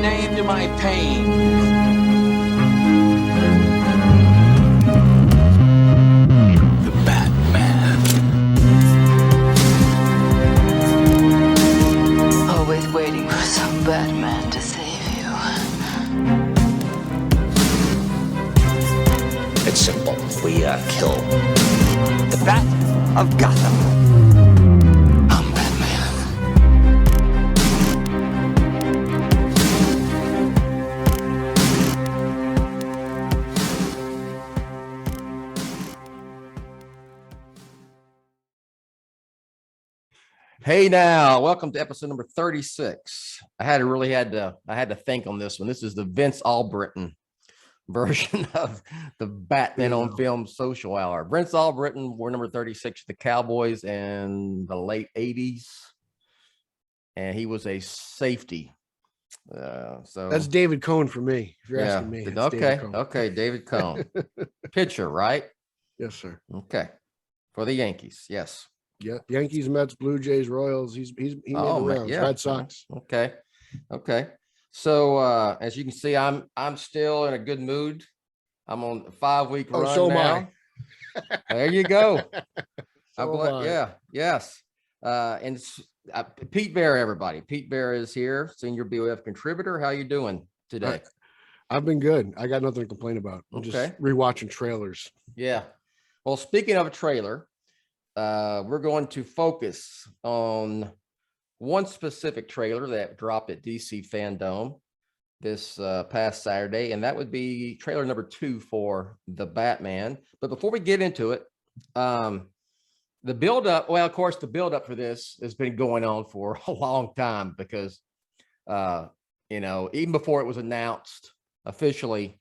name to my pain. The Batman. Always waiting for some Batman to save you. It's simple. We kill the Bat of Gotham. I'm Batman. Hey now, welcome to episode number 36. I had to think on this one. This is the Vince Albritton version of the Batman on Film Social Hour. Vince Albritton wore number 36 the Cowboys in the late 80s, and he was a safety. So that's David Cohn for me. If you're asking me, okay, David Cohn, pitcher, right? Yes, sir. Okay, for the Yankees, yes. Yeah, Yankees, Mets, Blue Jays, Royals. He made the rounds. Yeah. Red Sox. Okay. So as you can see, I'm still in a good mood. I'm on a 5-week run so now. There you go. Yes. And Pete Verra, everybody. Pete Verra is here, senior BOF contributor. How you doing today? I've been good. I got nothing to complain about. I'm just rewatching trailers. Yeah. Well, speaking of a trailer, we're going to focus on one specific trailer that dropped at DC FanDome this past Saturday, and that would be trailer number 2 for The Batman. But before we get into it, the build-up, well, of course, the build-up for this has been going on for a long time because, even before it was announced officially,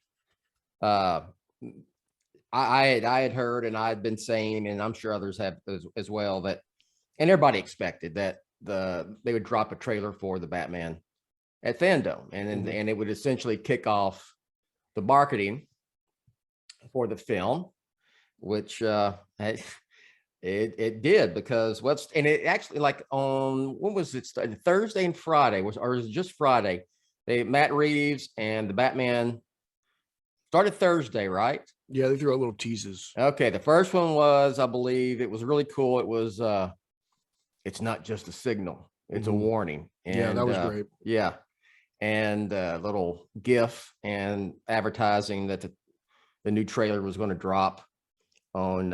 I had heard, and I had been saying, and I'm sure others have as well, that, and everybody expected that they would drop a trailer for the Batman at FanDome, and it would essentially kick off the marketing for the film, which it did, because it actually, like, on when was it? Thursday and Friday or was it just Friday? Matt Reeves and the Batman started Thursday, right? Yeah, they threw out little teases. Okay, the first one was, I believe, it was really cool. It was, it's not just a signal; it's a warning. And, yeah, that was great. Yeah, and a little GIF and advertising that the new trailer was going to drop on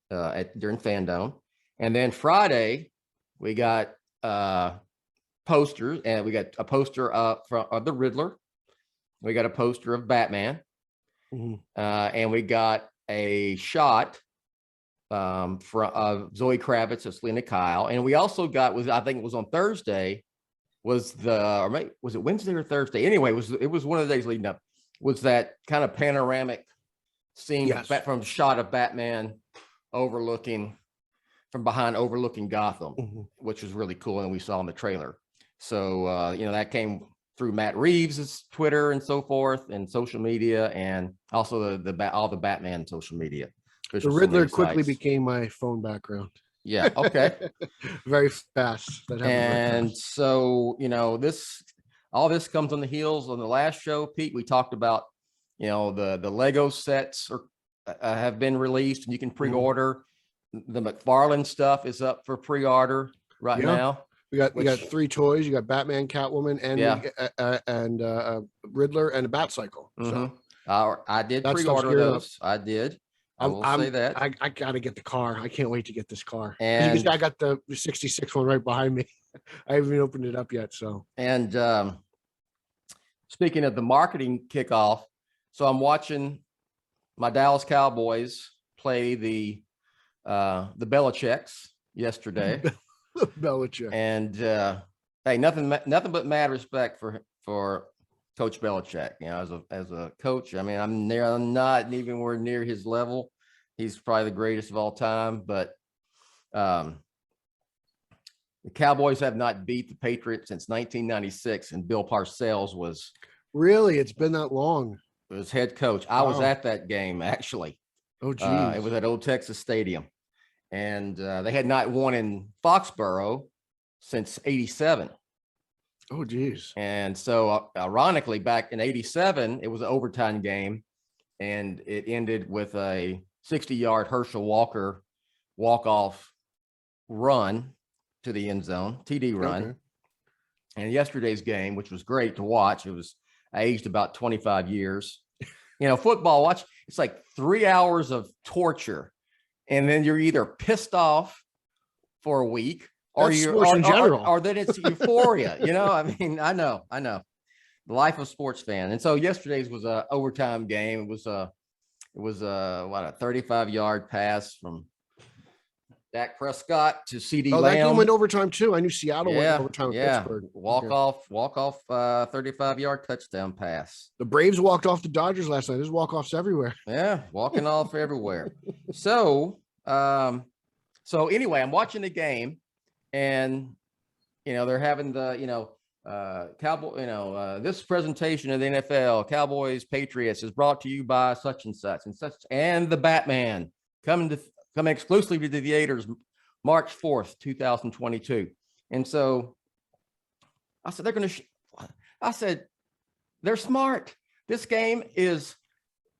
during FanDome. And then Friday, we got posters, and we got a poster of the Riddler. We got a poster of Batman. And we got a shot of Zoe Kravitz as Selena Kyle, and we also got, I think it was on Thursday, was it Wednesday or Thursday? Anyway, it was one of the days leading up. Was that kind of panoramic scene from shot of Batman overlooking Gotham, which was really cool, and we saw in the trailer. So that came through Matt Reeves' Twitter and so forth, and social media, and also all the Batman social media. The Riddler quickly became my phone background. Yeah. Okay. Very fast. And so, all this comes on the heels on the last show, Pete. We talked about, the Lego sets have been released, and you can pre-order. The McFarlane stuff is up for pre-order right now. We got 3 toys. You got Batman, Catwoman, and Riddler, and a Bat Cycle. So I did pre-order those. I did. I will say that. I got to get the car. I can't wait to get this car. And I got the 66 one right behind me. I haven't even opened it up yet. So. And speaking of the marketing kickoff, so I'm watching my Dallas Cowboys play the Belichicks yesterday. Belichick. And hey, nothing but mad respect for Coach Belichick. As a coach, I mean, I'm not even anywhere near his level. He's probably the greatest of all time, but the Cowboys have not beat the Patriots since 1996, and Bill Parcells was really. It's been that long. Was head coach. I was at that game actually. Oh, geez. It was at Old Texas Stadium. And they had not won in Foxborough since '87. Oh, geez. And so ironically, back in 87, it was an overtime game, and it ended with a 60-yard Herschel Walker walk-off run to the end zone, TD run. Okay. And yesterday's game, which was great to watch, I aged about 25 years. Football, it's like 3 hours of torture. And then you're either pissed off for a week or in general. Or then it's euphoria. I know the life of sports fan. And so yesterday's was a overtime game. It was a 35-yard pass from Dak Prescott to CD Lamb. That game went overtime too. I knew Seattle went overtime with Pittsburgh. Walk off 35-yard touchdown pass. The Braves walked off the Dodgers last night. There's walk-offs everywhere. Yeah, walking off everywhere. So anyway, I'm watching the game, and they're having the Cowboy. This presentation of the NFL Cowboys Patriots is brought to you by such and such and the Batman coming exclusively to the theaters March 4th, 2022. And so I said, they're smart. This game is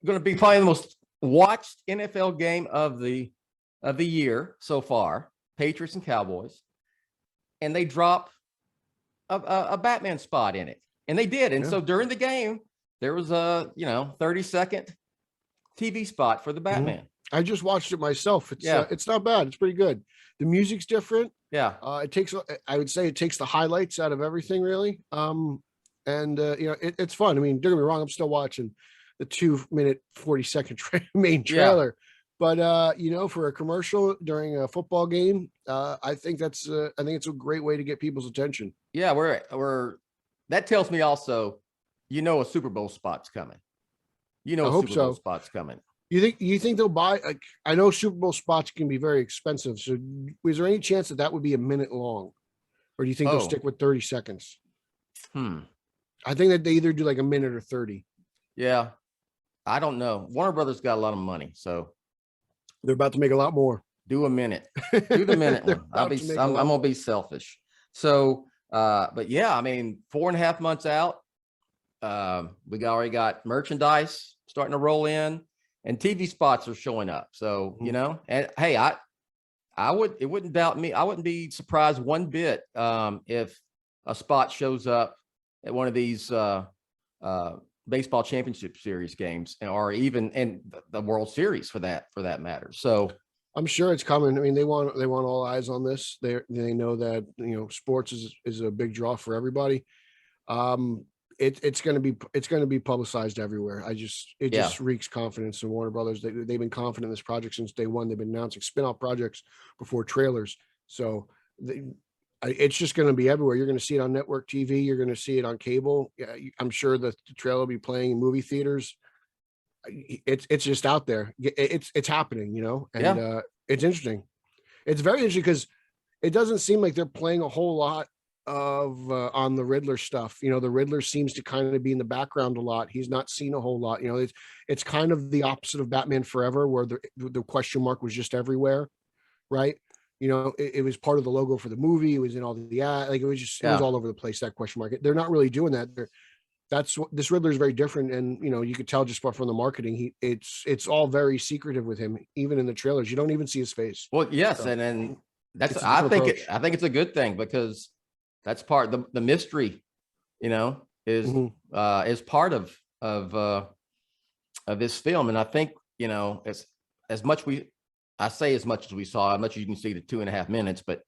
going to be probably the most watched NFL game of the year so far, Patriots and Cowboys. And they drop a Batman spot in it. And they did. And so during the game, there was a 30-second TV spot for the Batman. Mm-hmm. I just watched it myself. It's not bad. It's pretty good. The music's different. Yeah. I would say it takes the highlights out of everything, really. It's fun. I mean, don't get me wrong, I'm still watching the 2-minute 40-second main trailer. But for a commercial during a football game, I think it's a great way to get people's attention. Yeah, that tells me also, a Super Bowl spot's coming. I hope Super Bowl spot's coming. You think they'll buy? I know Super Bowl spots can be very expensive. So, is there any chance that would be a minute long, or do you think they'll stick with 30 seconds? I think that they either do like a minute or 30. Yeah, I don't know. Warner Brothers got a lot of money, so they're about to make a lot more. Do a minute. Do the minute one. I'm gonna be selfish. So, but yeah, I mean, 4.5 months out, we already got merchandise starting to roll in. And TV spots are showing up. So, and hey, it wouldn't doubt me. I wouldn't be surprised one bit if a spot shows up at one of these baseball championship series games, or even in the World Series for that matter. So I'm sure it's coming. I mean, they want all eyes on this. They know that, sports is a big draw for everybody. It's going to be publicized everywhere. It just reeks confidence in Warner Brothers. They've been confident in this project since day one. They've been announcing spin-off projects before trailers. So it's just going to be everywhere. You're going to see it on network TV. You're going to see it on cable. Yeah, I'm sure the trailer will be playing in movie theaters. It's just out there. It's happening, and it's interesting. It's very interesting because it doesn't seem like they're playing a whole lot of on the Riddler stuff. The Riddler seems to kind of be in the background a lot. He's not seen a whole lot. It's kind of the opposite of Batman Forever, where the question mark was just everywhere, right? It was part of the logo for the movie. It was in all the ad, it was all over the place, that question mark. They're not really doing that. This Riddler is very different, and you could tell just from the marketing, it's all very secretive with him. Even in the trailers, you don't even see his face. Well, yes, so, and that's I think it's a good thing, because that's part the mystery, is part of this film. And I think, as much as much as we saw, as much as you can see the 2.5 minutes, but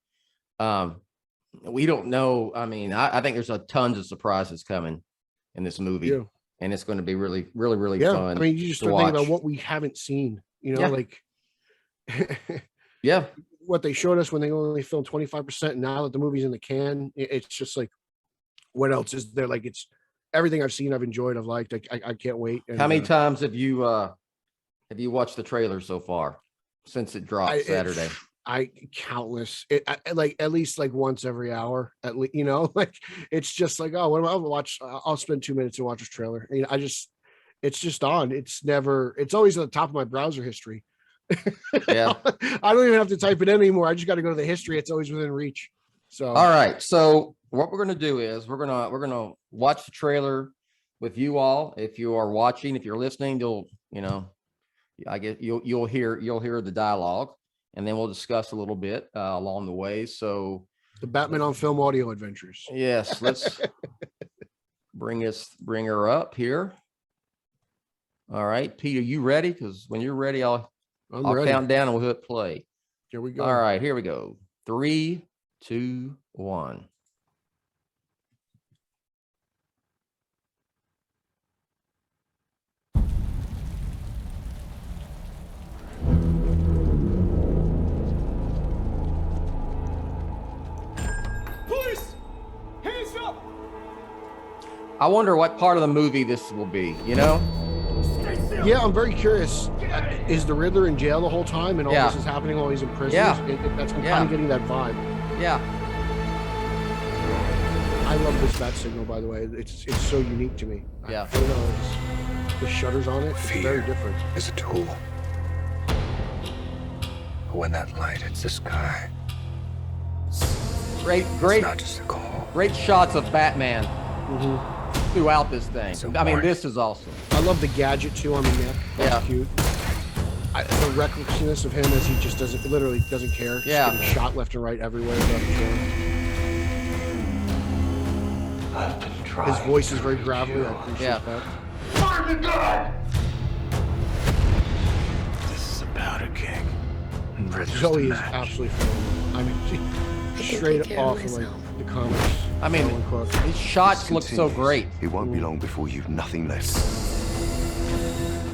we don't know. I mean, I think there's tons of surprises coming in this movie, and it's going to be really, really, really fun. I mean, you just start thinking about what we haven't seen, what they showed us when they only filmed 25%. And now that the movie's in the can, it's just like, what else is there? Like, it's everything I've seen, I've enjoyed, I've liked. I can't wait. And, how many times have you watched the trailer so far since it dropped Saturday? Countless. Like at least like once every hour, at least, it's just like, oh, what am I gonna watch? I'll spend 2 minutes and watch this trailer. It's just on. It's always at the top of my browser history. Yeah. I don't even have to type it in anymore. I just got to go to the history. It's always within reach. So, all right. So what we're gonna do is we're gonna watch the trailer with you all. If you are watching, if you're listening, I guess you'll hear the dialogue, and then we'll discuss a little bit along the way. So the Batman on Film audio adventures. yes, let's bring her up here. All right, Pete, are you ready? Because when you're ready, I'll ready. count down and we'll hit play. Here we go. All right, here we go. 3, 2, 1. Police! Hands up! I wonder what part of the movie this will be, Yeah, I'm very curious. Is the Riddler in jail the whole time and all this is happening while he's in prison? Yeah. I'm kind of getting that vibe. Yeah. I love this bat signal, by the way. It's so unique to me. Yeah. I don't know. The shutters on it, it's very different. Is a tool. But when that light hits the sky, Great it's not just a call. great shots of Batman throughout this thing. So I mean, boring. this is awesome. I love the gadget too on the neck. That's Yeah. cute. The recklessness of him as he just literally doesn't care. Just Yeah. getting shot left and right everywhere. without control. I've been trying. His voice is very gravelly. I appreciate Yeah. that. This is about a king. And Riddler's Zoe the is match. absolutely phenomenal. I mean, can straight take care of off of like myself. the comics. I mean, Alan Cook. these shots look so great. It won't be long before you've nothing left.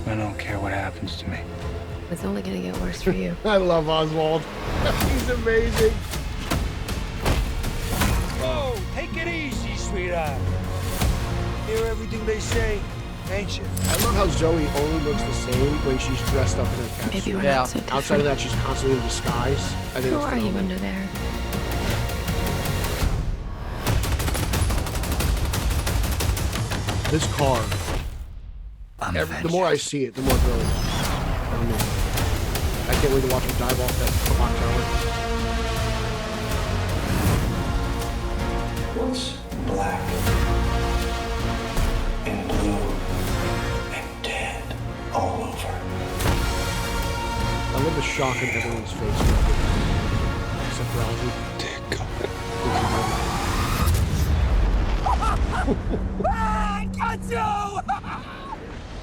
I don't care what happens to me. It's only gonna get worse for you. I love Oswald. He's amazing. Whoa, take it easy, sweetheart. Hear everything they say, ain't you? I love how Zoe only looks the same when she's dressed up in her cat Maybe suit. we're Yeah. not so different. Outside of that, she's constantly in disguise. I think Who it's are you phenomenal. under there? This car, I'm the more I see it, the more thrilling. I don't know. I can't wait to watch him dive off that clock tower. What's black and blue and dead all over? I love the shock in everyone's face. Except for Ozzy. I got you!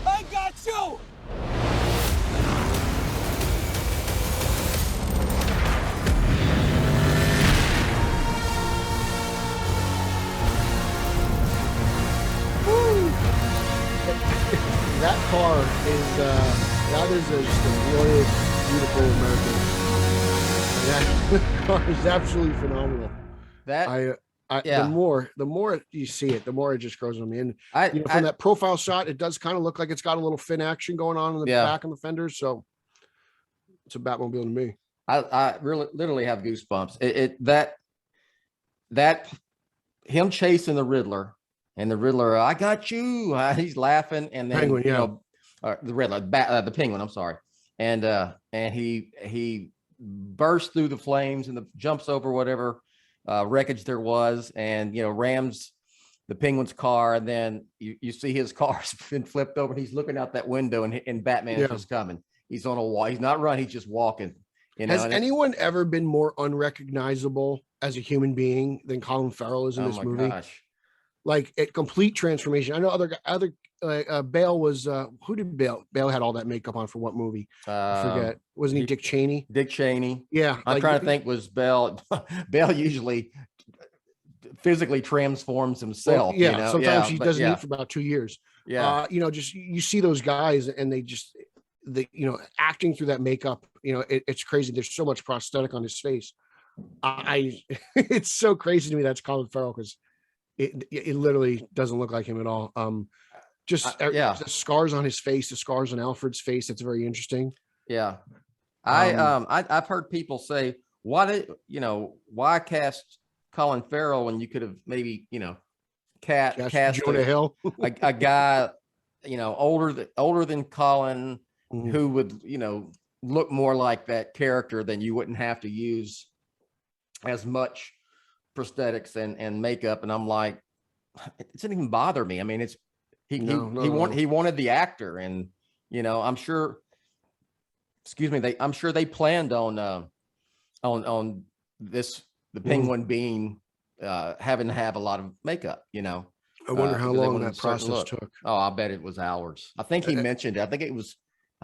I got you! That car is just a glorious, beautiful American. That car is absolutely phenomenal. That The more you see it, the more it just grows on me. And from I that profile shot, it does kind of look like it's got a little fin action going on in the back and the fenders. So it's a Batmobile to me. I really literally have goosebumps. That him chasing the Riddler and the Riddler, I got you. He's laughing, and then Penguin, the Riddler, the Penguin. I'm sorry, and he bursts through the flames and jumps over whatever wreckage there was, and rams the Penguin's car, and then you see his car's been flipped over, and he's looking out that window, and Batman's just coming. He's on a wall. He's not running. He's just walking. Has anyone ever been more unrecognizable as a human being than Colin Farrell is in this movie? Gosh. Like a complete transformation. I know other Bale was who did Bale? Bale had all that makeup on for what movie? I forget. Wasn't he Dick Cheney? Dick Cheney. Yeah. I'm trying to think. Was Bale? Bale usually physically transforms himself. Well, sometimes he doesn't yeah. eat for about 2 years. Yeah. Just you see those guys and they just acting through that makeup. It's crazy. There's so much prosthetic on his face. It's so crazy to me that's Colin Farrell because it literally doesn't look like him at all. The scars on his face, the scars on Alfred's face. That's very interesting. Yeah. I've heard people say, why cast Colin Farrell when you could have maybe, cast Jonah Hill, a guy, older than Colin, who would, look more like that character, then you wouldn't have to use as much prosthetics and makeup, and I'm like, it doesn't even bother me. I mean, it's he wanted the actor, and I'm sure. Excuse me. I'm sure they planned on this the Penguin being having to have a lot of makeup. I wonder how long that process took. Oh, I bet it was hours. I think he mentioned it. I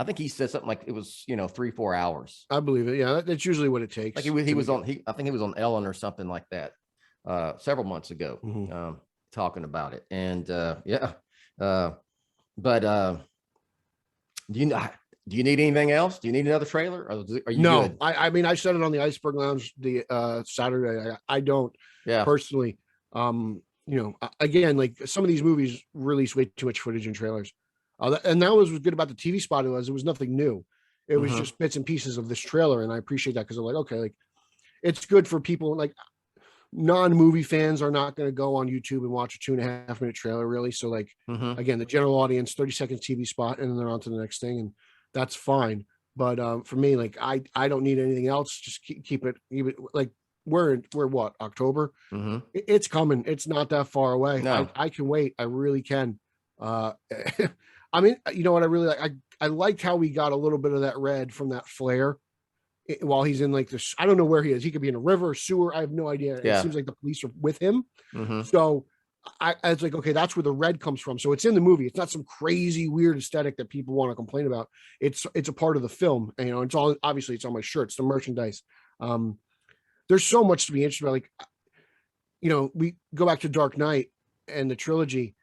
think he said something like it was 3-4 hours. I believe it. Yeah, that's usually what it takes. Like I think he was on Ellen or something like that several months ago, talking about it. And do you need anything else? Do you need another trailer? Or are you good? I mean, I said it on the Iceberg Lounge the Saturday. I don't personally. Again, like some of these movies release way too much footage in trailers. And that was good about the TV spot. It was nothing new. It was just bits and pieces of this trailer. And I appreciate that because I'm like, okay, like it's good for people like non-movie fans are not going to go on YouTube and watch a 2.5-minute trailer really. So like, again, the general audience, 30 seconds TV spot, and then they're on to the next thing. And that's fine. But for me, like I don't need anything else. Just keep it like we're what, October? It's coming. It's not that far away. No. I can wait. I really can. I mean, you know what I really like? I liked how we got a little bit of that red from that flare while he's in like this. I don't know where he is. He could be in a river or sewer. I have no idea. Yeah. It seems like the police are with him. So I was like, okay, that's where the red comes from. So it's in the movie. It's not some crazy weird aesthetic that people want to complain about. It's a part of the film. And, it's all, obviously it's on my shirt. It's the merchandise. There's so much to be interested about. Like, we go back to Dark Knight and the trilogy.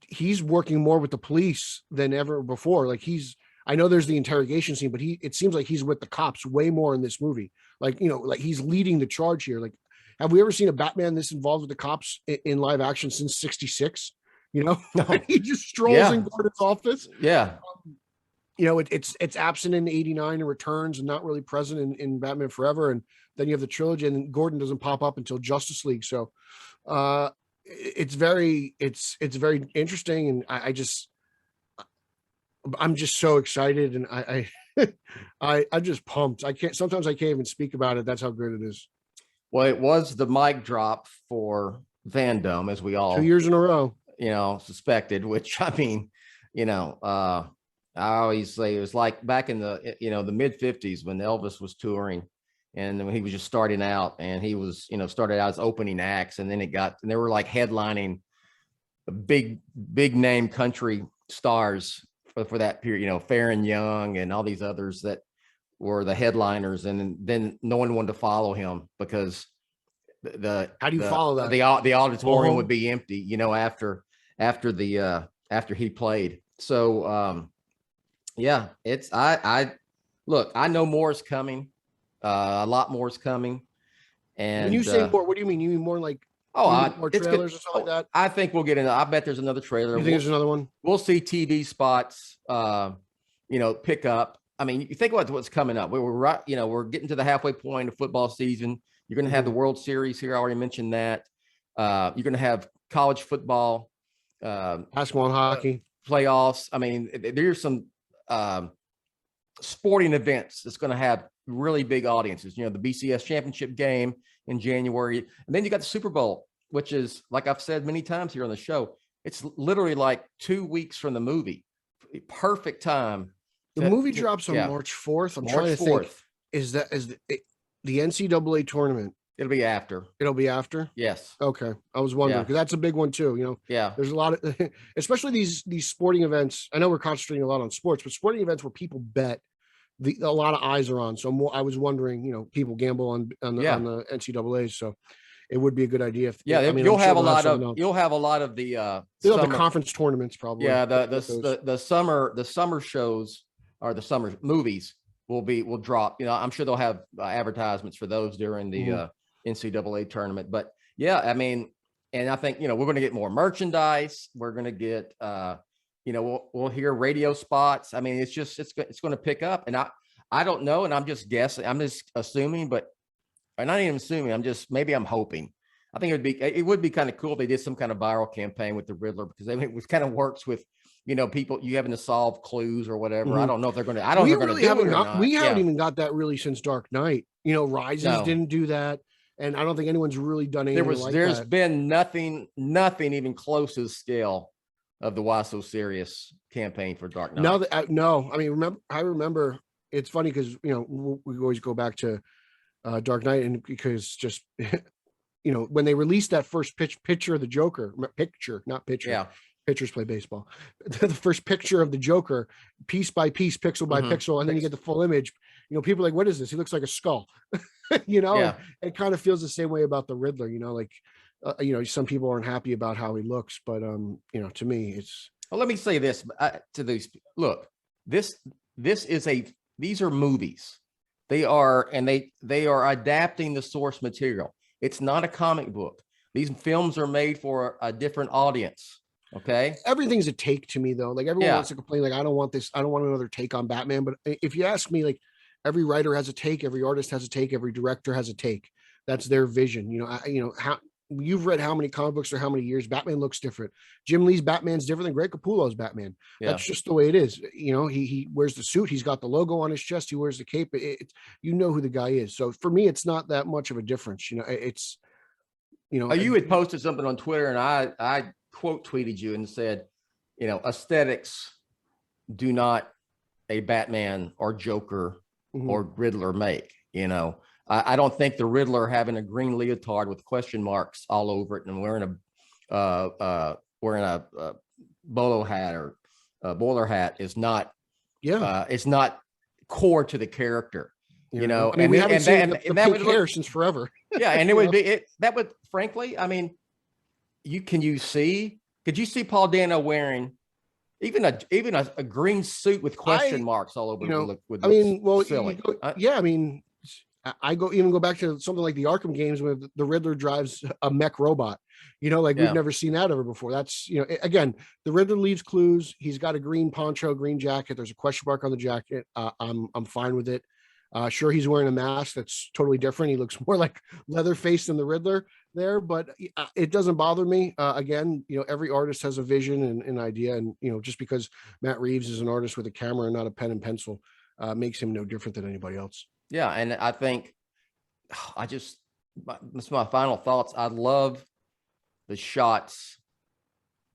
He's working more with the police than ever before. Like I know there's the interrogation scene, but it seems like he's with the cops way more in this movie. Like, like he's leading the charge here. Like, have we ever seen a Batman this involved with the cops in live action since '66? No. He just strolls in Gordon's office. Yeah. It's absent in '89 and returns and not really present in Batman Forever. And then you have the trilogy and Gordon doesn't pop up until Justice League. So, it's very interesting, and I'm just so excited, and I'm just pumped. Sometimes I can't even speak about it. That's how good it is. Well, it was the mic drop for FanDome, as we all 2 years in a row, suspected. Which I mean, I always say it was like back in the the mid '50s when Elvis was touring. And when he was just starting out, and he was, started out as opening acts, and then they were like headlining the big name country stars for that period, Farron Young and all these others that were the headliners. And then no one wanted to follow him because how do you follow that? The auditorium would be empty, after he played. So, look, I know more is coming. A lot more is coming. And when you say more, what do you mean? You mean more like more trailers or something like that? I think we'll get into. I bet there's another trailer. You think there's another one? We'll see TV spots, pick up. I mean, you think about what's coming up. We're getting to the halfway point of football season. You're going to have the World Series here. I already mentioned that. You're going to have college football, basketball and hockey playoffs. I mean, there's some sporting events that's going to have really big audiences. The BCS championship game in January, and then you got the Super Bowl, which is, like I've said many times here on the show, it's literally like 2 weeks from the movie. Perfect time. The movie drops on March 4th. I'm trying to think. Is the NCAA tournament? It'll be after. It'll be after? Yes. Okay. I was wondering because that's a big one too. There's a lot of, especially these sporting events. I know we're concentrating a lot on sports, but sporting events where people bet, a lot of eyes are on. So I was wondering, people gamble on the NCAA. So it would be a good idea. You'll have a lot of the they'll have the conference tournaments probably. Yeah. The summer shows or the summer movies will drop. I'm sure they'll have advertisements for those during the NCAA tournament. But I mean, and I think, we're going to get more merchandise. We're going to get, we'll hear radio spots. I mean, it's going to pick up, and I don't know. And I'm just guessing, I'm just assuming, but I'm not even assuming. Maybe I'm hoping. I think it would be kind of cool if they did some kind of viral campaign with the Riddler, because it kind of works with, people you having to solve clues or whatever. I don't know if they're going to, We haven't even got that really since Dark Knight. Rises didn't do that. And I don't think anyone's really done anything There's that. been nothing even close to the scale of the Why So Serious campaign for Dark Knight. I remember it's funny because, we always go back to Dark Knight, and because just, when they released that first picture of the Joker, not picture. Yeah. Pitchers play baseball. The first picture of the Joker, piece by piece, pixel by pixel, and then you get the full image. People are like, what is this? He looks like a skull. Yeah. It kind of feels the same way about the Riddler. Some people aren't happy about how he looks, but to me, it's. Well, let me say this to these. Look, these are movies. They are adapting the source material. It's not a comic book. These films are made for a different audience. Okay. Everything's a take to me, though. Like, everyone wants to complain, like, I don't want this. I don't want another take on Batman. But if you ask me, like, every writer has a take, every artist has a take, every director has a take. That's their vision. How you've read how many comic books or how many years Batman looks different. Jim Lee's Batman's different than Greg Capullo's Batman. Yeah. That's just the way it is. He wears the suit. He's got the logo on his chest. He wears the cape. Who the guy is. So for me, it's not that much of a difference. It's. You had posted something on Twitter, and I quote tweeted you and said, aesthetics do not a Batman or Joker or Riddler make. I don't think the Riddler having a green leotard with question marks all over it and wearing a bolo hat or a bowler hat is not. It's not core to the character. We haven't seen the pink hair since forever. Yeah, and it would be that would frankly, could you see Paul Dano wearing even a green suit with question marks all over? Silly. I go back to something like the Arkham games where the Riddler drives a mech robot. We've never seen that ever before. That's again, the Riddler leaves clues. He's got a green poncho, green jacket. There's a question mark on the jacket. I'm fine with it. Sure, he's wearing a mask that's totally different. He looks more like Leatherface than the Riddler there, but it doesn't bother me. Again, every artist has a vision and an idea, and just because Matt Reeves is an artist with a camera and not a pen and pencil makes him no different than anybody else. Yeah, and I think that's my final thoughts. I love the shots,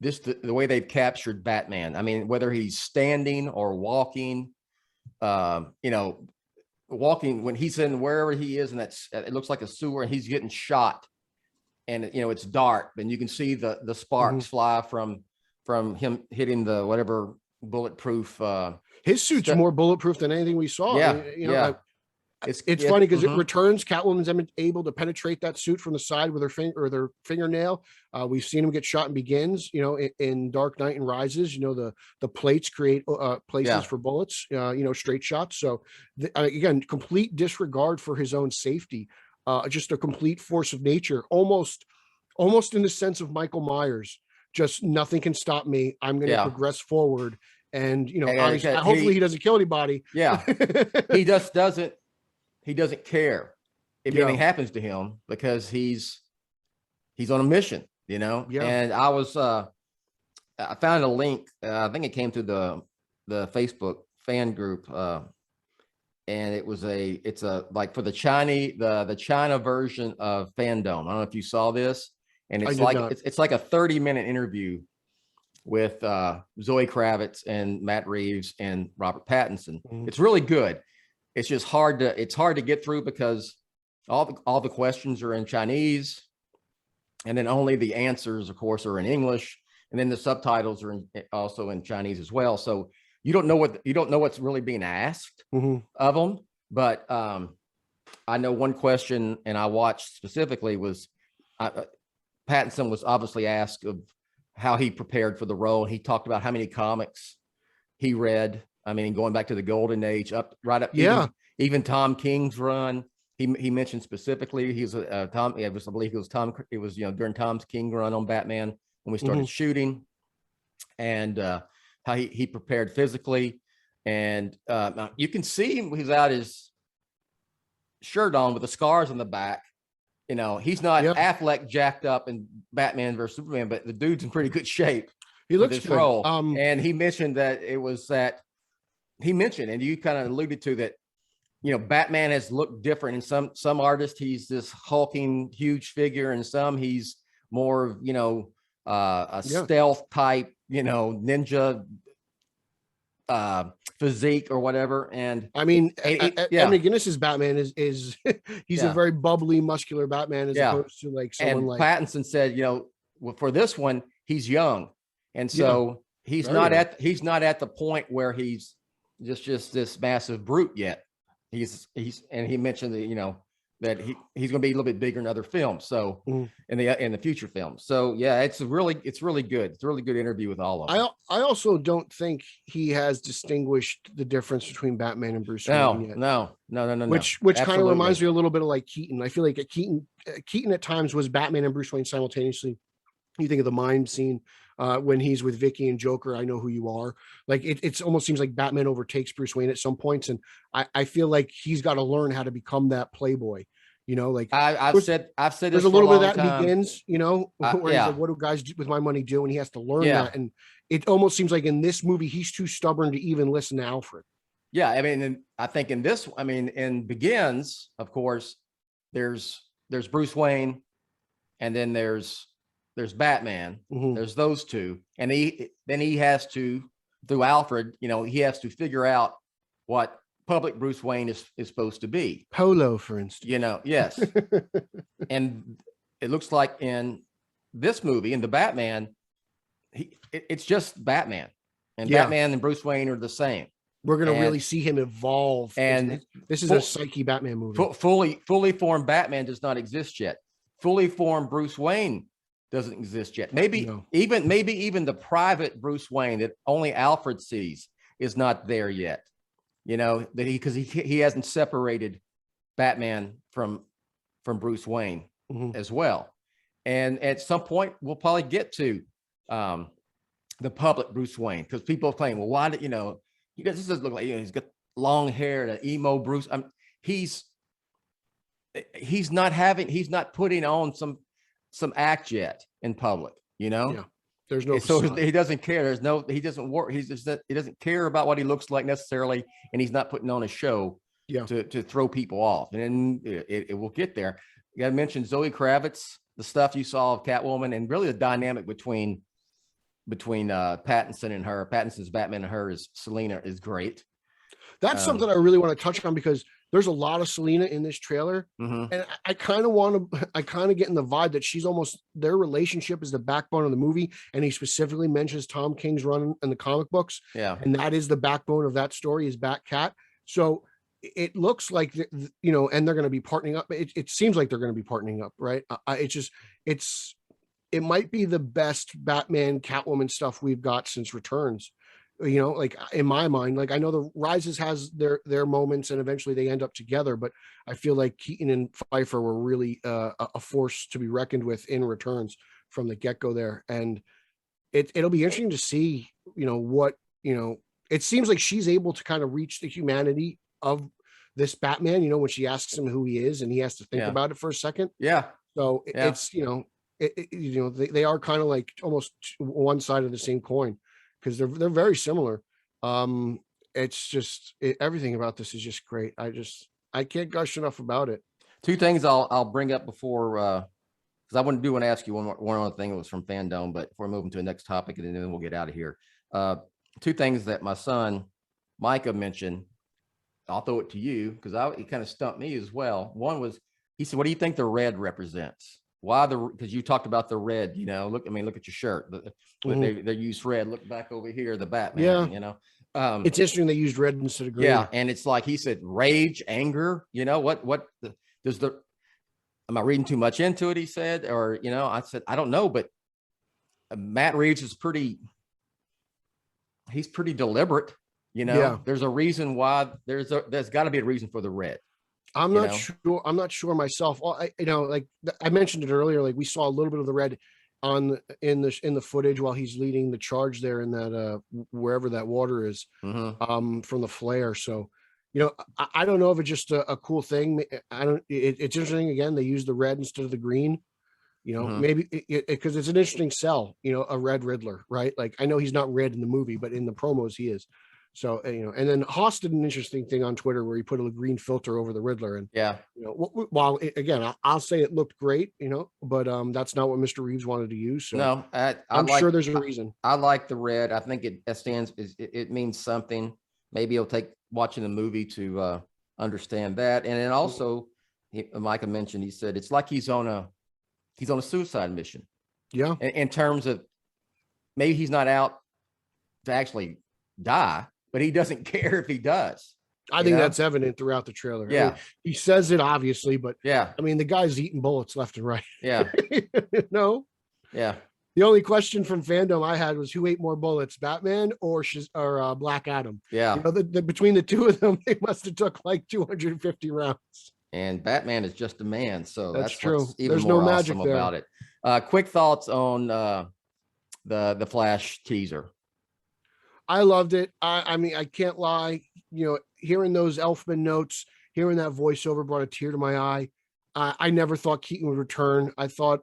the way they've captured Batman. Whether he's standing or walking, walking when he's in wherever he is, and it looks like a sewer, and he's getting shot, and it's dark, and you can see the sparks fly from him hitting the whatever bulletproof. His suit's more bulletproof than anything we saw. Yeah, it's funny because it returns. Catwoman's able to penetrate that suit from the side with her finger or their fingernail. We've seen him get shot in Begins, in Dark Knight and Rises. The plates create places for bullets, straight shots. So again, complete disregard for his own safety. Just a complete force of nature, almost in the sense of Michael Myers. Just nothing can stop me. I'm going to progress forward, and hopefully he doesn't kill anybody. Yeah, he just doesn't. He doesn't care if anything happens to him because he's on a mission, And I found a link. I think it came to the Facebook fan group, and it's like for the China version of FanDome. I don't know if you saw this, and it's like a 30-minute interview with Zoe Kravitz and Matt Reeves and Robert Pattinson. It's really good. It's just hard to get through because all the questions are in Chinese, and then only the answers, of course, are in English, and then the subtitles are also in Chinese as well. So you don't know what's really being asked of them. But I know one question, and I watched specifically was Pattinson was obviously asked of how he prepared for the role. He talked about how many comics he read. Going back to the Golden Age, even Tom King's run. He mentioned specifically during Tom's King run on Batman when we started shooting, and how he prepared physically, and you can see him. He's out his shirt on with the scars on the back. He's not Affleck jacked up in Batman versus Superman, but the dude's in pretty good shape. He looks good. Role. And he mentioned that and you kind of alluded to that, Batman has looked different. In some artists, he's this hulking, huge figure, and some he's more, a stealth type, ninja physique or whatever. And I mean, yeah. McGinnis's Batman is he's a very bubbly, muscular Batman as opposed to like someone and like Pattinson said, for this one, he's young, and so he's not at the point where he's just this massive brute yet. And he mentioned that that he's going to be a little bit bigger in other films. So in the future films. So yeah, it's really good. It's a really good interview with all of them. I also don't think he has distinguished the difference between Batman and Bruce Wayne yet. No. Which kind of reminds me a little bit of like Keaton. I feel like Keaton at times was Batman and Bruce Wayne simultaneously. You think of the mime scene when he's with Vicky and Joker, I know who you are. Like it almost seems like Batman overtakes Bruce Wayne at some points, and I feel like he's got to learn how to become that playboy. Like I've said there's a little bit of that in Begins, where he's like, what do guys with my money do? And he has to learn that. And it almost seems like in this movie, he's too stubborn to even listen to Alfred. Yeah, I mean, I think in Begins, of course, there's Bruce Wayne, and then there's Batman. There's those two, and he has to, through Alfred, he has to figure out what public Bruce Wayne is supposed to be. Polo, for instance. Yes. And it looks like in this movie, in the Batman, it's just Batman, and Batman and Bruce Wayne are the same. We're going to really see him evolve. And this is a psyche Batman movie. Fully formed Batman does not exist yet. Fully formed Bruce Wayne doesn't exist yet. Maybe even the private Bruce Wayne that only Alfred sees is not there yet. Because he hasn't separated Batman from Bruce Wayne as well. And at some point we'll probably get to the public Bruce Wayne, because people are claiming, well, why did this doesn't look like he's got long hair, the emo Bruce. He's not putting on some act yet in public, There's no, so he doesn't care. He doesn't work. He doesn't care about what he looks like necessarily. And he's not putting on a show to throw people off. And then it will get there. You got to mention Zoe Kravitz, the stuff you saw of Catwoman, and really the dynamic between Pattinson and her. Pattinson's Batman and her is Selena is great. That's something I really want to touch on, because there's a lot of Selena in this trailer. And I kind of get in the vibe that she's almost, their relationship is the backbone of the movie. And he specifically mentions Tom King's run in the comic books. Yeah. And that is the backbone of that story, is Bat-Cat. So it looks like, and they're going to be partnering up. It seems like they're going to be partnering up, right? It might be the best Batman Catwoman stuff we've got since Returns. Like in my mind, like I know the Rises has their moments and eventually they end up together, but I feel like Keaton and Pfeiffer were really a force to be reckoned with in Returns from the get-go there. And it'll be interesting to see, it seems like she's able to kind of reach the humanity of this Batman, when she asks him who he is and he has to think about it for a second. Yeah. So it's, they are kind of like almost one side of the same coin, because they're very similar. It's just everything about this is just great. I can't gush enough about it. Two things I'll bring up before, because I want to ask you one other thing that was from FanDome, but before moving to the next topic, and then we'll get out of here. Two things that my son Micah mentioned. I'll throw it to you because it kind of stumped me as well. One was, he said, "What do you think the red represents?" Why because you talked about the red, look at your shirt. They use red. Look back over here, the Batman, it's interesting they used red instead of green. Yeah. And it's like, he said, rage, anger, am I reading too much into it? He said, or, I said, I don't know, but Matt Reeves is he's pretty deliberate, there's a reason why there's gotta be a reason for the red. I'm not sure. I'm not sure myself. Well, like I mentioned it earlier, like we saw a little bit of the red in the footage while he's leading the charge there in that wherever that water is from the flare. So, I don't know if it's just a cool thing. It's interesting. Again, they use the red instead of the green. Maybe because it's an interesting sell. A red Riddler, right? Like I know he's not red in the movie, but in the promos he is. So, and then Haas did an interesting thing on Twitter where he put a green filter over the Riddler. And, Yeah. While again, I'll say it looked great, but that's not what Mr. Reeves wanted to use. So No, I'm sure there's a reason. I like the red. I think it means something. Maybe it'll take watching the movie to understand that. And then also, Micah mentioned, he said, it's like he's on a suicide mission. Yeah. In terms of maybe he's not out to actually die, but he doesn't care if he does. I think that's evident throughout the trailer. Yeah. I mean, he says it obviously, but yeah, I mean, the guy's eating bullets left and right. Yeah. No. Yeah. The only question from fandom I had was who ate more bullets, Batman or Black Adam? Yeah. Between the two of them, they must have took like 250 rounds. And Batman is just a man, so that's true. What's even There's more no magic awesome there. about it. Quick thoughts on the Flash teaser. I loved it. I mean, I can't lie. Hearing those Elfman notes, hearing that voiceover brought a tear to my eye. I never thought Keaton would return. I thought,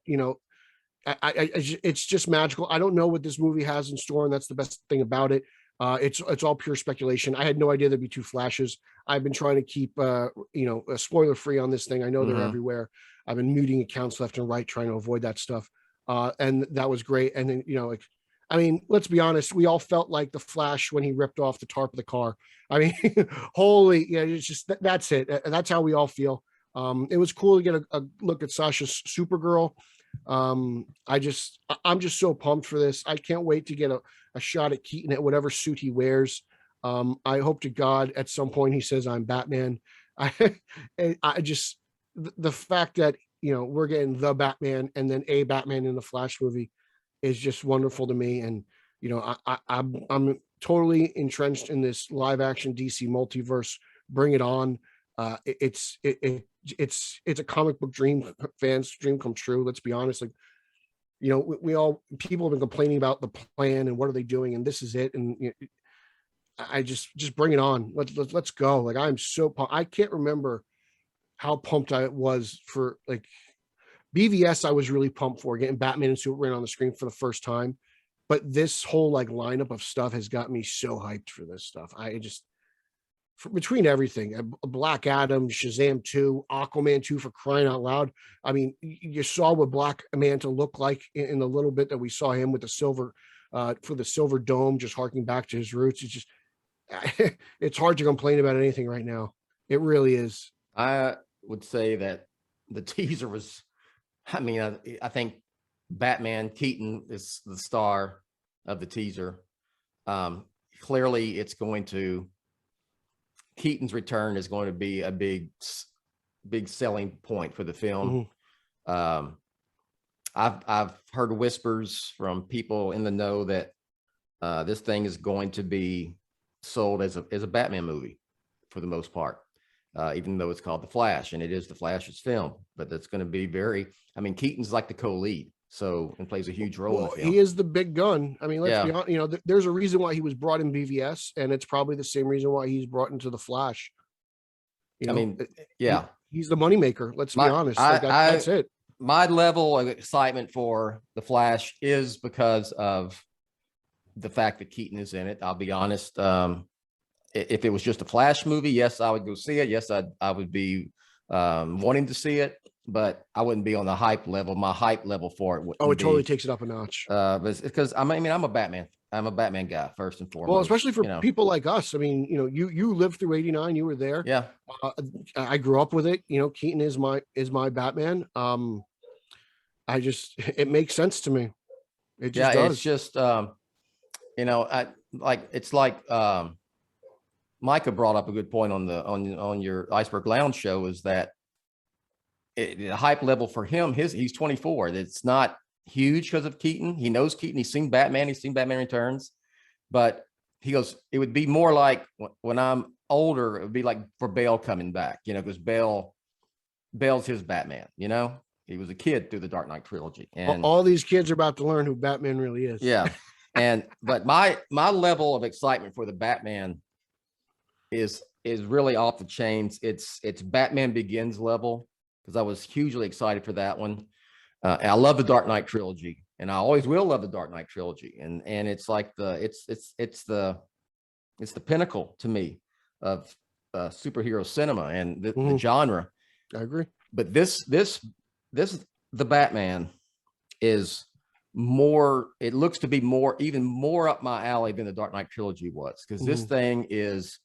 it's just magical. I don't know what this movie has in store, and that's the best thing about it. It's all pure speculation. I had no idea there'd be two Flashes. I've been trying to keep, spoiler free on this thing. I know they're everywhere. I've been muting accounts left and right, trying to avoid that stuff. And that was great. And then, I mean, let's be honest. We all felt like the Flash when he ripped off the tarp of the car. I mean, it's just, that's it. That's how we all feel. It was cool to get a look at Sasha's Supergirl. I'm just so pumped for this. I can't wait to get a shot at Keaton at whatever suit he wears. I hope to God at some point he says I'm Batman. I just, the fact that, we're getting the Batman and then a Batman in the Flash movie is just wonderful to me. And, I'm totally entrenched in this live action DC multiverse. Bring it on. It's a comic book fans dream come true. Let's be honest. Like, people have been complaining about the plan and what are they doing, and this is it. And I just bring it on. Let's go. Like, I'm so pumped. I can't remember how pumped I was for like BVS. I was really pumped for getting Batman and Superman on the screen for the first time, but this whole like lineup of stuff has got me so hyped for this stuff. Between everything, Black Adam, Shazam 2, Aquaman 2, for crying out loud. I mean, you saw what Black Manta looked like in the little bit that we saw him with the silver, for the silver dome, just harking back to his roots. It's just, it's hard to complain about anything right now. It really is. I would say that the teaser was, I mean, I think Batman Keaton is the star of the teaser. Clearly it's going to, Keaton's return is going to be a big selling point for the film. I've heard whispers from people in the know that this thing is going to be sold as a Batman movie for the most part, even though it's called The Flash and it is the Flash's film. But that's going to be Keaton's like the co-lead, so, and plays a huge role in the film. He is the big gun. I mean, let's be honest, there's a reason why he was brought in BVS, and it's probably the same reason why he's brought into the Flash. He's the moneymaker. Let's be honest. That's it. My level of excitement for the Flash is because of the fact that Keaton is in it. I'll be honest. If it was just a Flash movie, yes, I would go see it. Yes, I would be wanting to see it, but I wouldn't be on the hype level. My hype level for it. It totally takes it up a notch. But it's because I'm a Batman. I'm a Batman guy first and foremost. Well, especially for people like us. I mean, you lived through '89. You were there. Yeah. I grew up with it. Keaton is my Batman. It makes sense to me. It just does. It's just it's like Micah brought up a good point on your Iceberg Lounge show, is that the hype level for him, he's 24. It's not huge because of Keaton. He knows Keaton. He's seen Batman. He's seen Batman Returns, but he goes, it would be more like when I'm older, it would be like for Bale coming back, because Bale's his Batman, he was a kid through the Dark Knight trilogy, and all these kids are about to learn who Batman really is. Yeah. But my level of excitement for the Batman is really off the chains. It's Batman Begins level, because I was hugely excited for that one. And I love the Dark Knight trilogy, and I always will love the Dark Knight trilogy. And it's like it's the it's the pinnacle to me of superhero cinema and the genre. I agree. But this the Batman is more, it looks to be more, even more up my alley than the Dark Knight trilogy was, because this thing is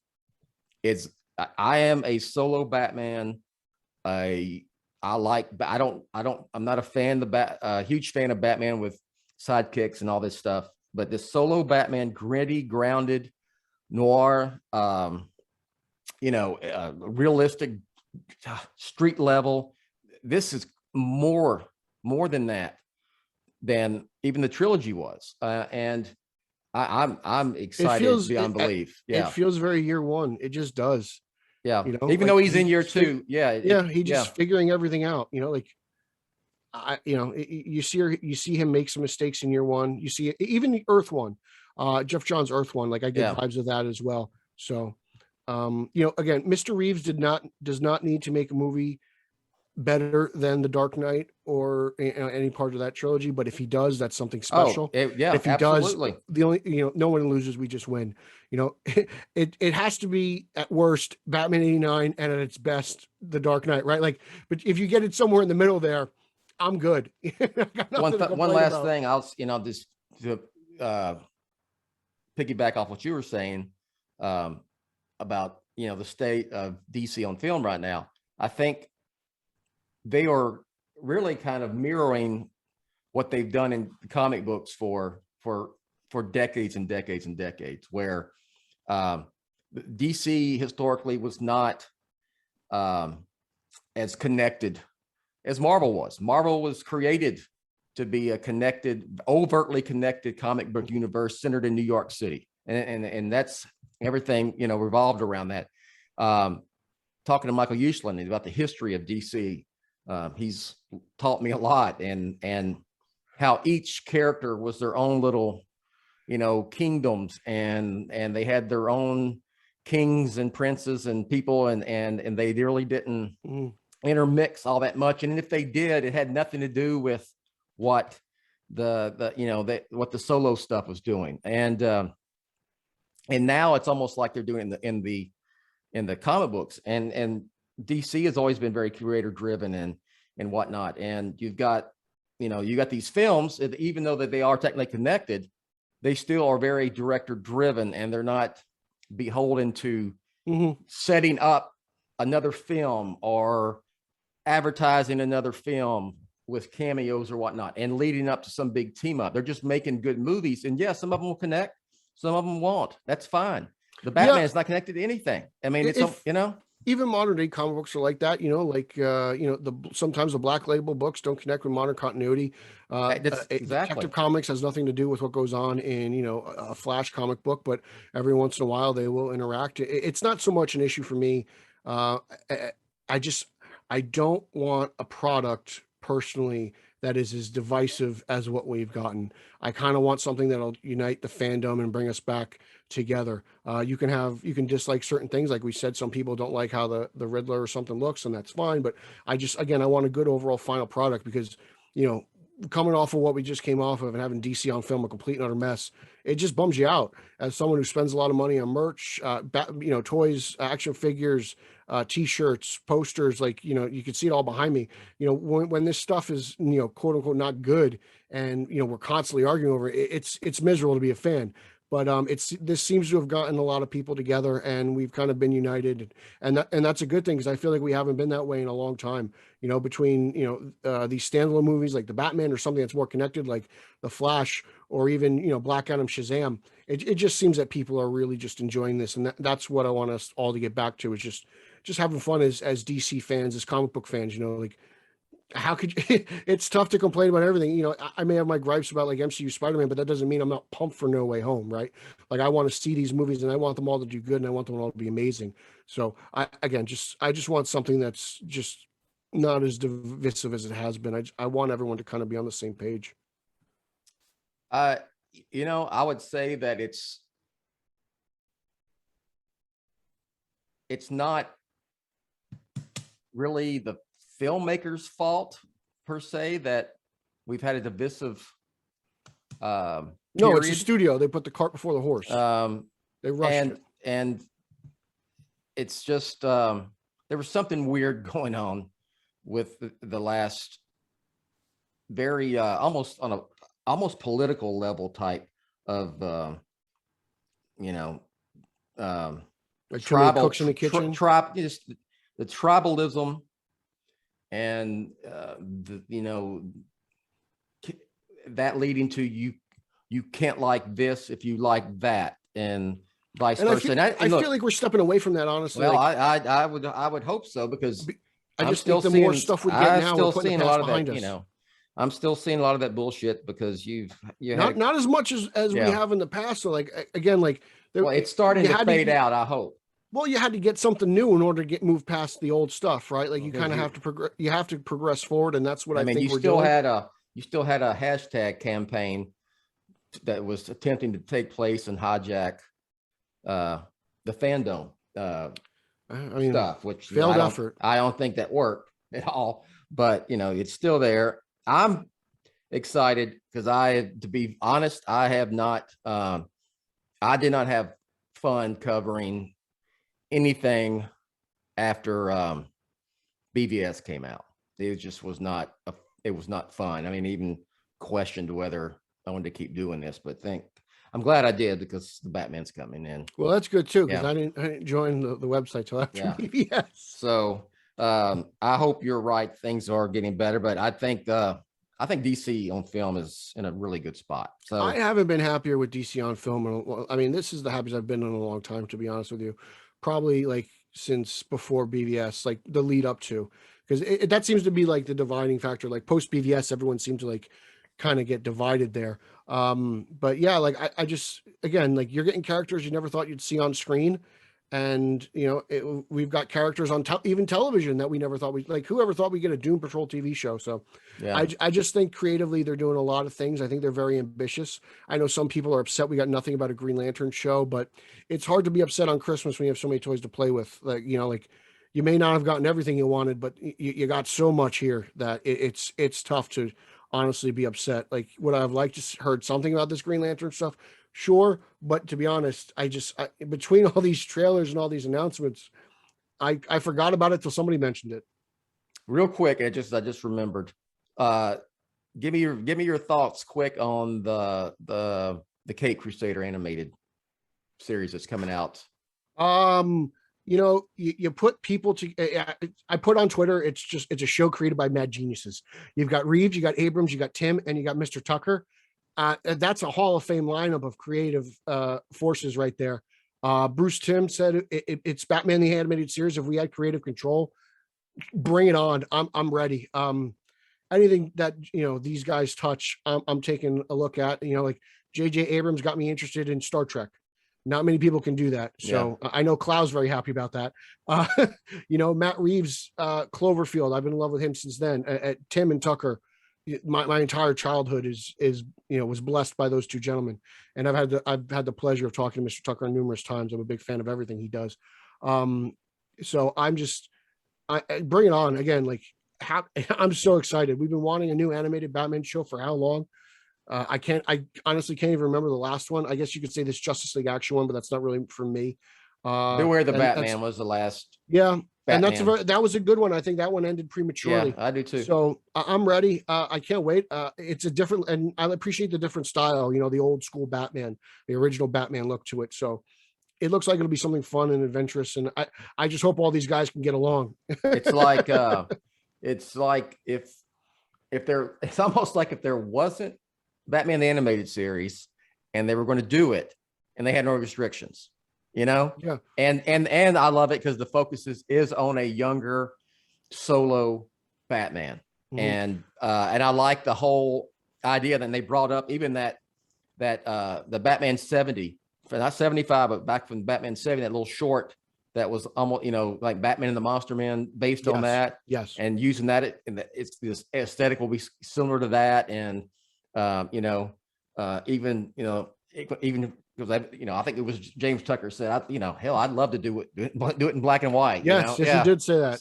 I am a solo Batman. I'm not a fan of huge fan of Batman with sidekicks and all this stuff, but this solo Batman, gritty, grounded, noir, realistic, street level. This is more than that, than even the trilogy was, and I'm excited beyond belief. Yeah, it feels very year one. It just does. Yeah, even though he's in year two. He just figuring everything out. You see him make some mistakes in year one. You see even Earth One, Jeff Johns' Earth One. Like I get vibes of that as well. So, again, Mr. Reeves does not need to make a movie better than the Dark Knight or any part of that trilogy. But if he does, that's something special. If he absolutely does, the only no one loses, we just win. It has to be at worst Batman 89 and at its best the Dark Knight, right? Like, but if you get it somewhere in the middle there, I'm good. One last thing, I'll just to piggyback off what you were saying about the state of DC on film right now. I think they are really kind of mirroring what they've done in comic books for decades and decades and decades, where DC historically was not as connected as Marvel was. Marvel was created to be a connected, overtly connected comic book universe centered in New York City, and that's everything revolved around that. Talking to Michael Keaton about the history of DC. He's taught me a lot, and how each character was their own little, kingdoms, and they had their own kings and princes and people, and they really didn't intermix all that much. And if they did, it had nothing to do with what what the solo stuff was doing. And now it's almost like they're doing in the comic books, and DC has always been very creator driven and whatnot. And you've got, you got these films, even though that they are technically connected, they still are very director driven, and they're not beholden to setting up another film or advertising another film with cameos or whatnot and leading up to some big team up. They're just making good movies. And yeah, some of them will connect, some of them won't. That's fine. The Batman is not connected to anything. I mean, even modern day comic books are like that, sometimes the Black Label books don't connect with modern continuity. Exactly. Detective Comics has nothing to do with what goes on in, a Flash comic book, but every once in a while they will interact. It's not so much an issue for me. I don't want a product personally that is as divisive as what we've gotten. I kind of want something that'll unite the fandom and bring us back together. You can dislike certain things. Like we said, some people don't like how the Riddler or something looks, and that's fine. But I want a good overall final product, because, coming off of what we just came off of and having DC on film a complete and utter mess, it just bums you out. As someone who spends a lot of money on merch, toys, action figures, t-shirts, posters, you can see it all behind me. When this stuff is, quote unquote, not good, and, we're constantly arguing over it, it's miserable to be a fan. But this seems to have gotten a lot of people together, and we've kind of been united, and that's a good thing, because I feel like we haven't been that way in a long time. Between these standalone movies like the Batman, or something that's more connected like the Flash, or even Black Adam, Shazam. It just seems that people are really just enjoying this, and that's what I want us all to get back to, is just having fun as DC fans, as comic book fans. How could you, it's tough to complain about everything. I may have my gripes about like MCU Spider-Man, but that doesn't mean I'm not pumped for No Way Home, right? Like, I want to see these movies, and I want them all to do good, and I want them all to be amazing. So I just want something that's just not as divisive as it has been. I want everyone to kind of be on the same page. I would say that it's not really the filmmaker's fault per se that we've had a divisive no, it's a studio. They put the cart before the horse. They rushed it. And it's just there was something weird going on with the last very almost on a almost political level type of Like too many cooks in the kitchen. Just the tribalism and that leading to you can't like this if you like that, and vice versa. I feel like we're stepping away from that, honestly. Well, like, I would hope so, because I just think the more stuff we get now, we're putting the past behind us. I'm still seeing a lot of that bullshit, because not as much as we have in the past. So like again, like it's starting to fade out. I hope. Well, you had to get something new in order to move past the old stuff, right? Like you kind of have to progress. You have to progress forward, and that's what I think we're doing. You still had a hashtag campaign that was attempting to take place and hijack the FanDome stuff, which failed effort. I don't think that worked at all, but it's still there. I'm excited because to be honest, I did not have fun covering anything after BVS came out. It just was not it was not fun. I mean, even questioned whether I wanted to keep doing this, but I'm glad I did, because the Batman's coming in. Well, that's good too, because I didn't join the website till after BVS. So I hope you're right. Things are getting better, but I think DC on film is in a really good spot. So I haven't been happier with DC on film. I mean, this is the happiest I've been in a long time, to be honest with you. Probably like since before BVS, like the lead up to, because that seems to be like the dividing factor. Like post BVS, everyone seemed to like kind of get divided there. But yeah, like I just, again, like you're getting characters you never thought you'd see on screen. And we've got characters on even television that we never thought whoever thought we'd get a Doom Patrol TV show. So yeah, I just think creatively they're doing a lot of things. I think they're very ambitious. I know some people are upset we got nothing about a Green Lantern show, but it's hard to be upset on Christmas when you have so many toys to play with. Like, like you may not have gotten everything you wanted, but you got so much here that it's tough to honestly be upset. Like, would I have liked to heard something about this Green Lantern stuff? Sure, but to be honest, I between all these trailers and all these announcements, I forgot about it till somebody mentioned it. Real quick, I just remembered. Give me your thoughts quick on the CAPED CRUSADER animated series that's coming out. You put people to. I put on Twitter. It's a show created by mad geniuses. You've got Reeves, you got Abrams, you got Tim, and you got Mr. Tucker. That's a Hall of Fame lineup of creative forces right there. Bruce Timm said it's Batman the Animated Series. If we had creative control, bring it on. I'm ready. Anything that these guys touch, I'm taking a look at. Like J.J. Abrams got me interested in Star Trek. Not many people can do that. So I know Cloud's very happy about that. Matt Reeves, Cloverfield. I've been in love with him since then. Tim and Tucker. My entire childhood was blessed by those two gentlemen, and I've had the pleasure of talking to Mr. Tucker numerous times. I'm a big fan of everything he does. So I bring it on again. Like I'm so excited. We've been wanting a new animated Batman show for how long? I honestly can't even remember the last one. I guess you could say this Justice League action one, but that's not really for me. Beware the Batman was the last. Yeah. Batman. And that was a good one. I think that one ended prematurely. Yeah, I do too. So I'm ready. I can't wait. It's a different, and I appreciate the different style, the old school Batman, the original Batman look to it. So it looks like it'll be something fun and adventurous. And I just hope all these guys can get along. It's like it's almost like if there wasn't Batman the Animated Series and they were going to do it and they had no restrictions. Yeah. And I love it because the focus is on a younger solo Batman. Mm-hmm. And I like the whole idea that they brought up even that the Batman 70, not 75, but back from Batman 70, that little short that was almost, like Batman and the Monster Man based on that. Yes. And using that, it's this aesthetic will be similar to that. And, even because I think it was James Tucker said, hell, I'd love to do it in black and white. Yes, he did say that.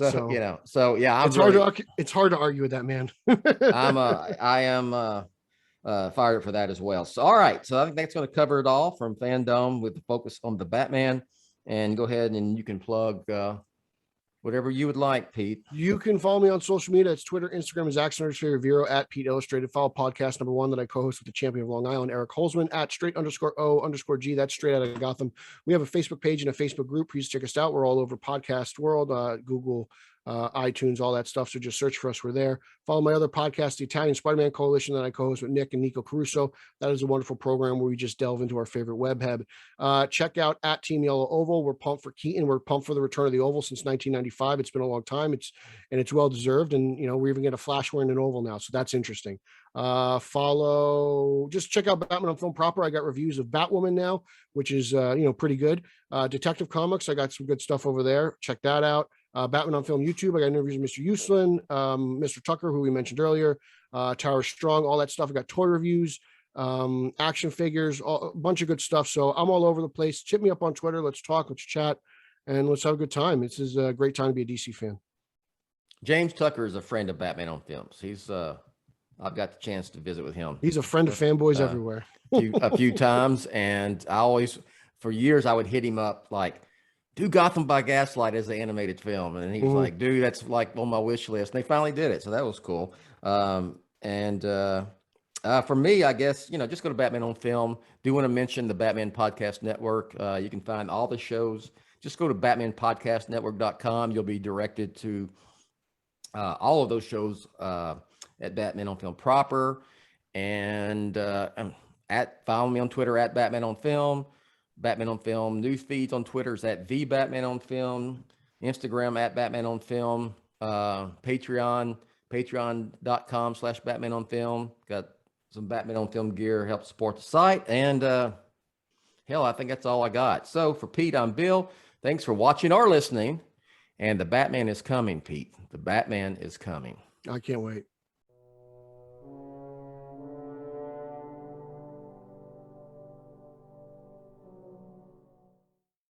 So yeah, it's hard to argue with that, man. I am fired up for that as well. So, all right. So I think that's going to cover it all from FanDome with the focus on the Batman. And go ahead and you can plug whatever you would like, Pete. You can follow me on social media. It's Twitter, Instagram is @favorite Verra, @Pete Illustrated. Follow podcast number 1 that I co-host with the champion of Long Island, Eric Holzman, @straight_O_G. That's straight out of Gotham. We have a Facebook page and a Facebook group. Please check us out. We're all over podcast world, Google, iTunes, all that stuff. So just search for us. We're there. Follow my other podcast, the Italian Spider-Man Coalition, that I co-host with Nick and Nico Caruso. That is a wonderful program where we just delve into our favorite webhead. Check out @Team Yellow Oval. We're pumped for Keaton. We're pumped for the return of the Oval since 1995. It's been a long time. It's well deserved. And we're even getting a Flash wearing an Oval now, so that's interesting. Just check out Batman on Film proper. I got reviews of Batwoman now, which is pretty good. Detective Comics, I got some good stuff over there. Check that out. Batman on Film YouTube, I got interviews with Mr. Uslan, Mr. Tucker, who we mentioned earlier, Tara Strong, all that stuff. I got toy reviews, action figures, a bunch of good stuff. So I'm all over the place. Hit me up on Twitter. Let's talk, let's chat, and let's have a good time. This is a great time to be a DC fan. James Tucker is a friend of Batman on Films. He's I've got the chance to visit with him. He's a friend of fanboys everywhere. a few times, and I always, for years, I would hit him up like, do Gotham by Gaslight as the animated film. And he was like, dude, that's like on my wish list. And they finally did it. So that was cool. For me, I guess, just go to Batman on Film. Do want to mention the Batman Podcast Network. You can find all the shows. Just go to batmanpodcastnetwork.com. You'll be directed to all of those shows at Batman on Film proper. And follow me on Twitter at Batman on Film. Batman on Film news feeds on Twitter is at the Batman on Film, Instagram at Batman on Film, patreon.com/Batman on Film. Got some Batman on Film gear, help support the site. And hell, I think that's all I got. So for Pete, I'm Bill. Thanks for watching or listening. And the Batman is coming, Pete. The Batman is coming. I can't wait.